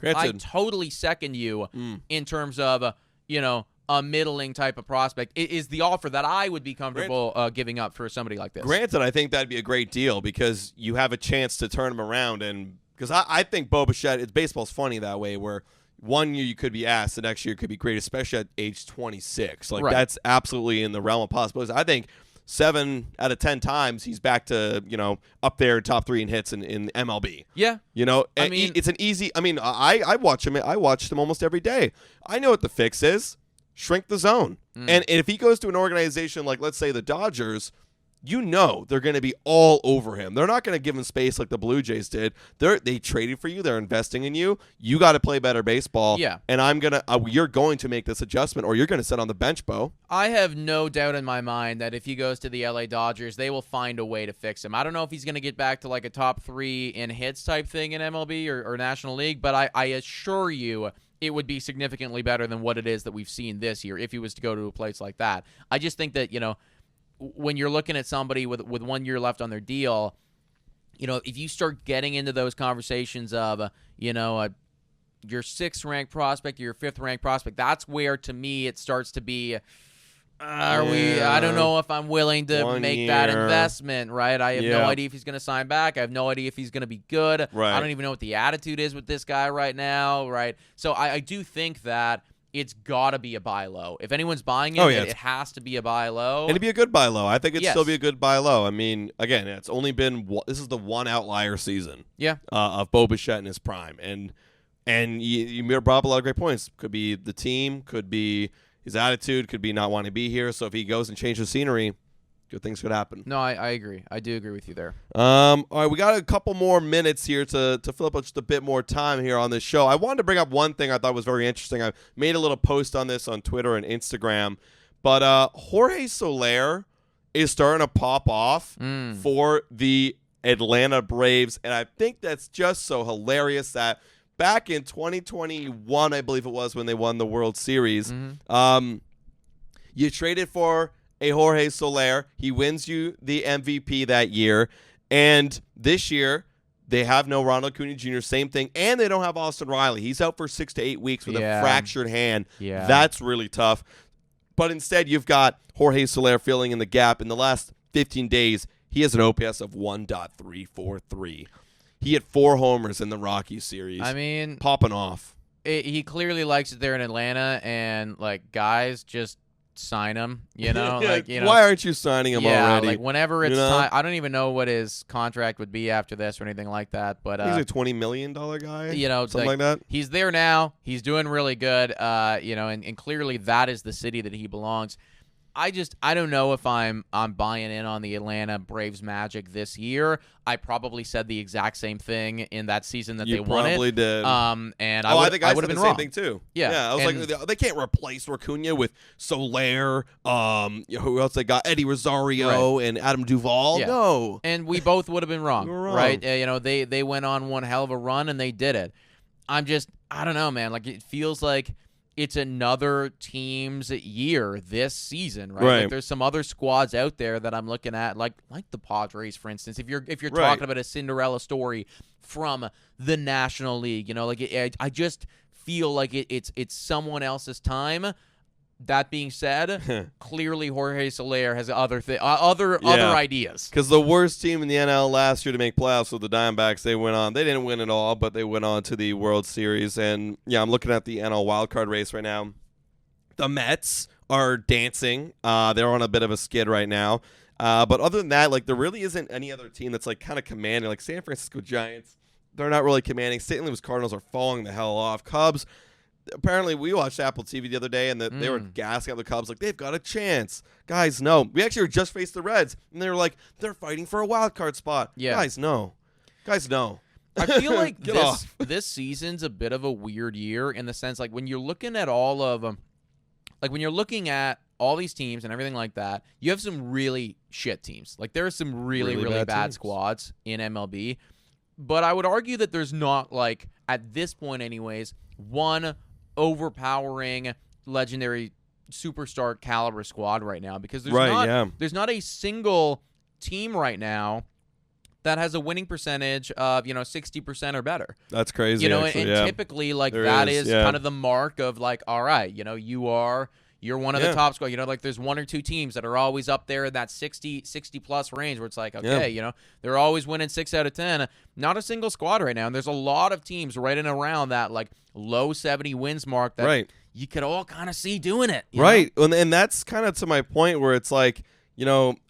I totally second you in terms of, a middling type of prospect is the offer that I would be comfortable giving up for somebody like this. Granted, I think that'd be a great deal because you have a chance to turn him around. And because I think Bo Bichette, baseball's funny that way, where 1 year you could be asked, the next year could be great, especially at age 26. Like, that's absolutely in the realm of possibilities. I think 7 out of 10 times he's back to, up there top 3 in hits in MLB. Yeah. I mean, it's an easy, I watch him. I watch him almost every day. I know what the fix is. Shrink the zone. And if he goes to an organization like, let's say, the Dodgers, they're going to be all over him. They're not going to give him space like the Blue Jays did. They traded for you. They're investing in you. You got to play better baseball. Yeah. And you're going to make this adjustment, or you're going to sit on the bench, Bo. I have no doubt in my mind that if he goes to the LA Dodgers, they will find a way to fix him. I don't know if he's going to get back to like a top 3 in hits type thing in MLB or National League, but I assure you it would be significantly better than what it is that we've seen this year if he was to go to a place like that. I just think that, when you're looking at somebody with 1 year left on their deal, if you start getting into those conversations of, your 6th ranked prospect or your 5th ranked prospect, that's where, to me, it starts to be, I don't know if I'm willing to make that investment, right? I have no idea if he's going to sign back. I have no idea if he's going to be good. Right. I don't even know what the attitude is with this guy right now, right? So I do think that it's got to be a buy low. If anyone's buying it, it has to be a buy low. It'd be a good buy low. I think it'd still be a good buy low. I mean, again, it's only been this is the one outlier season. Yeah. Of Bo Bichette in his prime, and you brought up a lot of great points. Could be the team, could be his attitude, could be not wanting to be here. So if he goes and changes scenery, good things could happen. No, I agree. I do agree with you there. All right, we got a couple more minutes here to fill up just a bit more time here on this show. I wanted to bring up one thing I thought was very interesting. I made a little post on this on Twitter and Instagram, but Jorge Soler is starting to pop off for the Atlanta Braves, and I think that's just so hilarious that back in 2021, I believe it was, when they won the World Series, you traded for a Jorge Soler. He wins you the MVP that year. And this year, they have no Ronald Acuna Jr., same thing. And they don't have Austin Riley. He's out for 6 to 8 weeks with a fractured hand. Yeah. That's really tough. But instead, you've got Jorge Soler filling in the gap. In the last 15 days, he has an OPS of 1.343. He hit 4 homers in the Rockies series. I mean, popping off. He clearly likes it there in Atlanta, and guys, just sign him. Why aren't you signing him already? Whenever it's time. I don't even know what his contract would be after this or anything like that. But he's a $20 million guy. Something like that. He's there now. He's doing really good. And clearly that is the city that he belongs. I don't know if I'm buying in on the Atlanta Braves magic this year. I probably said the exact same thing in that season that they won it. You probably did. And I think I would have been the same thing too. Yeah. I was like, they can't replace Acuna with Soler. Who else they got? Eddie Rosario and Adam Duvall. Yeah. No. And we both would have been wrong. We were wrong. Right? They went on one hell of a run and they did it. I don't know, man. It feels like it's another team's year this season, right? Right. Like there's some other squads out there that I'm looking at, like the Padres, for instance. If you're Right. talking about a Cinderella story from the National League, you know, like I just feel like it's someone else's time. That being said, clearly Jorge Soler has other ideas. Because the worst team in the NL last year to make playoffs with the Diamondbacks, they went on. They didn't win it all, but they went on to the World Series. And, yeah, I'm looking at the NL wildcard race right now. The Mets are dancing. They're on a bit of a skid right now. But other than that, like, there really isn't any other team that's, like, kind of commanding. Like, San Francisco Giants, they're not really commanding. St. Louis Cardinals are falling the hell off. Cubs, apparently we watched Apple TV the other day, and they were gassing up the Cubs like they've got a chance. Guys, no. We actually just faced the Reds, and they were like, they're fighting for a wild card spot. Yeah. Guys, no. I feel like off. this season's a bit of a weird year in the sense, like, when you're looking at all of them, like, when you're looking at all these teams and everything like that, you have some really shit teams. Like, there are some really bad squads in MLB. But I would argue that there's not, like, at this point anyways, one overpowering legendary superstar caliber squad right now, because there's not a single team right now that has a winning percentage of 60% or better. That's crazy. Actually, typically like there that is kind of the mark of like, all right, you're one of the top squad. Like there's one or two teams that are always up there in that 60 plus range where it's like, okay, they're always winning 6 out of 10. Not a single squad right now. And there's a lot of teams right in around that like low 70 wins mark that you could all kind of see doing it. Right. And that's kind of to my point where it's like,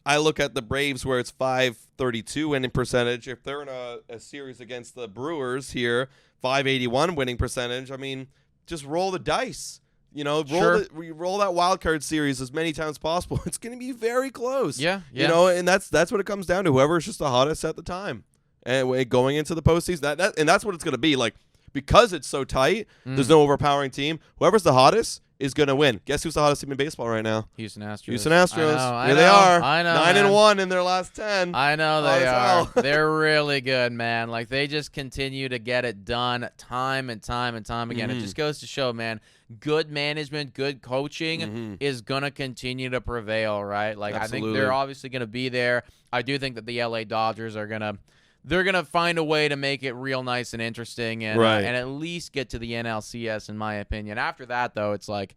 I look at the Braves where it's 532 winning percentage. If they're in a series against the Brewers here, 581 winning percentage. I mean, just roll the dice. Roll that wild card series as many times as possible. It's going to be very close. Yeah. And that's what it comes down to. Whoever's just the hottest at the time, and going into the postseason, and that's what it's going to be. Like, because it's so tight, there's no overpowering team. Whoever's the hottest is going to win. Guess who's the hottest team in baseball right now? Houston Astros. I know. They are. I know. 9-1 in their last 10. I know they are. They're really good, man. Like, they just continue to get it done time and time again. It just goes to show, man, good management, good coaching is going to continue to prevail, right? Like, Absolutely. I think they're obviously going to be there. I do think that the LA Dodgers are going to they're going to find a way to make it real nice and interesting and at least get to the NLCS, in my opinion. After that, though, it's like,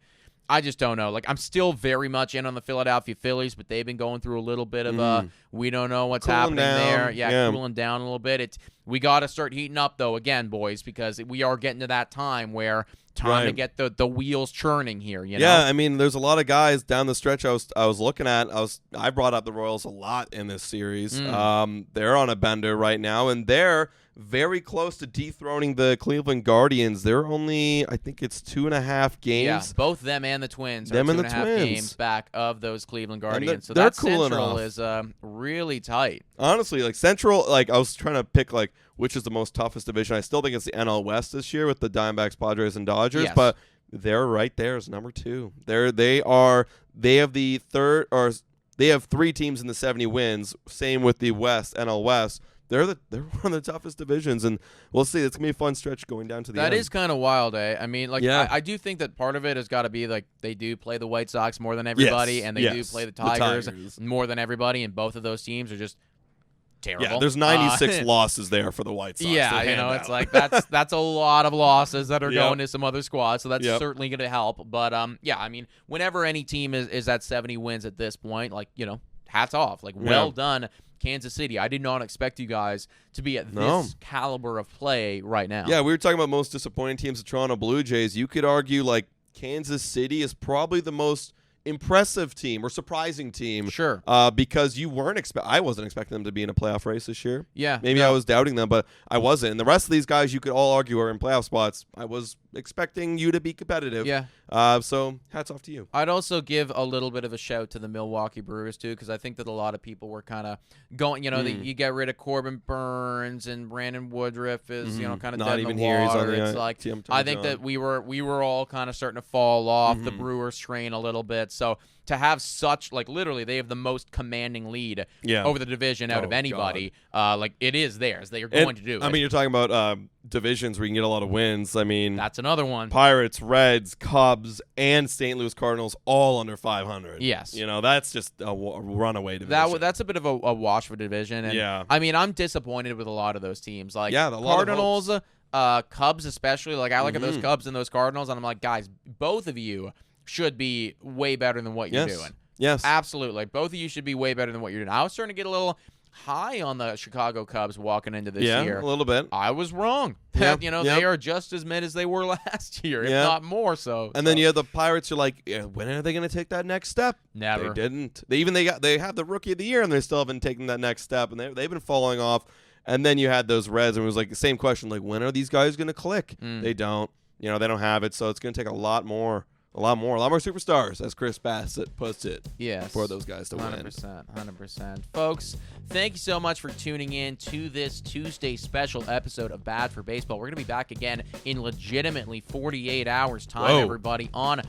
I just don't know. Like, I'm still very much in on the Philadelphia Phillies, but they've been going through a little bit of we don't know what's happening there. Yeah, cooling down a little bit. We got to start heating up, though, again, boys, because we are getting to that time where to get the wheels churning here. Yeah, I mean, there's a lot of guys down the stretch I was looking at. I brought up the Royals a lot in this series. They're on a bender right now, and they're very close to dethroning the Cleveland Guardians. They're only, I think it's 2.5 games. Yeah, both them and the Twins are 2.5 games back of those Cleveland Guardians. So that Central is really tight. Honestly, like Central, like I was trying to pick like which is the most toughest division. I still think it's the NL West this year with the Diamondbacks, Padres, and Dodgers, but they're right there as number 2. They have 3 teams in the 70 wins. Same with the West, NL West. They're one of the toughest divisions, and we'll see. It's gonna be a fun stretch going down to the end. That is kind of wild, eh? I mean, like, I do think that part of it has got to be like they do play the White Sox more than everybody, and they do play the Tigers more than everybody, and both of those teams are just terrible. Yeah, there's 96 losses there for the White Sox. Yeah, it's like that's a lot of losses that are going to some other squads, so that's certainly going to help. But I mean, whenever any team is at 70 wins at this point, like, hats off. Like, well done, Kansas City. I did not expect you guys to be at this caliber of play right now. Yeah, we were talking about most disappointing teams, the Toronto Blue Jays. You could argue like Kansas City is probably the most impressive team or surprising team. Sure. Because I wasn't expecting them to be in a playoff race this year. Yeah. Maybe I was doubting them, but I wasn't. And the rest of these guys you could all argue are in playoff spots. I was expecting you to be competitive. Yeah. So hats off to you. I'd also give a little bit of a shout to the Milwaukee Brewers, too, because I think that a lot of people were kind of going, you get rid of Corbin Burns and Brandon Woodruff is, kind of Not dead even in the here. He's water. on the, It's like, TM I think that we were all kind of starting to fall off the Brewers train a little bit. So to have such, literally, they have the most commanding lead over the division out of anybody. It is theirs. They are going to do it. I mean, you're talking about divisions where you can get a lot of wins. I mean, that's another one. Pirates, Reds, Cubs, and St. Louis Cardinals all under 500. Yes. That's just a runaway division. That's a bit of a wash for division. And I mean, I'm disappointed with a lot of those teams. Cardinals, Cubs especially. I look at those Cubs and those Cardinals, and I'm like, guys, both of you should be way better than what you're doing. Yes. Absolutely. Both of you should be way better than what you're doing. I was starting to get a little high on the Chicago Cubs walking into this year. Yeah, a little bit. I was wrong. Yeah. They are just as mid as they were last year, if not more so. And then you have the Pirates. You're like, when are they going to take that next step? Never. They didn't. They have the Rookie of the Year, and they still haven't taken that next step, and they've been falling off. And then you had those Reds, and it was like the same question, when are these guys going to click? They don't. They don't have it, so it's going to take a lot more superstars, as Chris Bassett puts it. Yes. For those guys to 100%. Folks, thank you so much for tuning in to this Tuesday special episode of Bad for Baseball. We're going to be back again in legitimately 48 hours time, everybody, on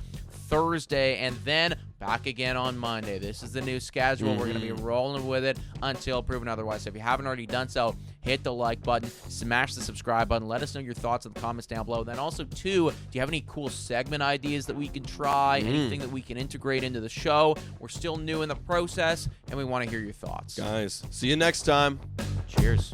Thursday, and then back again on Monday. This is the new schedule. We're going to be rolling with it until proven otherwise. So if you haven't already done so, hit the like button, smash the subscribe button, let us know your thoughts in the comments down below. Then also, too, do you have any cool segment ideas that we can try, anything that we can integrate into the show? We're still new in the process, and we want to hear your thoughts. Guys, see you next time. Cheers.